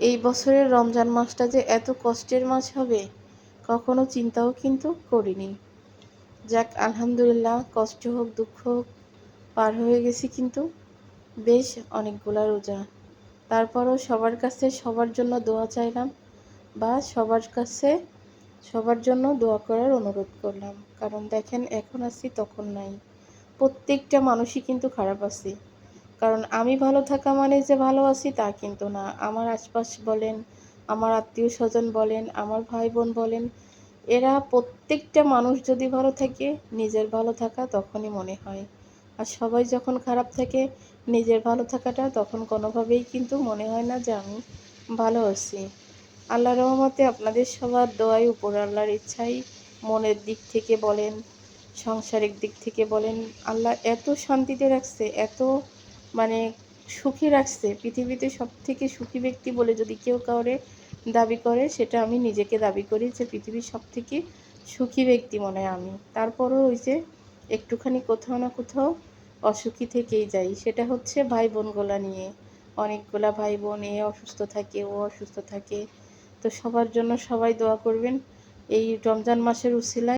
এই বছরের রমজান মাসটা যে এত কষ্টের মাস হবে কখনো চিন্তাও কিন্তু করিনি। যাক আলহামদুলিল্লাহ, কষ্ট হোক দুঃখ হোক পার হয়ে গেছি কিন্তু বেশ অনেকগুলা রোজা। তারপরও সবার কাছে সবার জন্য দোয়া চাইলাম বা সবার কাছে সবার জন্য দোয়া করার অনুরোধ করলাম। কারণ দেখেন এখন আছি তখন নাই, প্রত্যেকটা মানুষই কিন্তু খারাপ আছে। কারণ আমি ভালো থাকা মানে যে ভালো আছি তা কিন্তু না। আমার আশপাশ বলেন, আমার আত্মীয় স্বজন বলেন, আমার ভাই বোন বলেন, এরা প্রত্যেকটা মানুষ যদি ভালো থাকে নিজের ভালো থাকা তখনই মনে হয়। আর সবাই যখন খারাপ থাকে নিজের ভালো থাকাটা তখন কোনোভাবেই কিন্তু মনে হয় না যে আমি ভালো আছি। আল্লাহর রহমতে আপনাদের সবার দোয়ায় উপর আল্লাহর ইচ্ছাই মনের দিক থেকে বলেন, সাংসারিক দিক থেকে বলেন, আল্লাহ এত শান্তিতে রাখছে, এত মানে সুখী রাখছে। পৃথিবীতে সবথেকে সুখী ব্যক্তি বলে যদি কেউ কাউরে দাবি করে সেটা আমি নিজেকে দাবি করি যে পৃথিবীর সবথেকে সুখী ব্যক্তি মনে হয় আমি। তারপরও ওই যে একটুখানি কোথাও না কোথাও অসুখী থেকেই যাই, সেটা হচ্ছে ভাই বোনগুলা নিয়ে। অনেকগুলা ভাই বোন, এ অসুস্থ থাকে ও অসুস্থ থাকে। তো সবার জন্য সবাই দোয়া করবেন এই রমজান মাসের উছিলায়।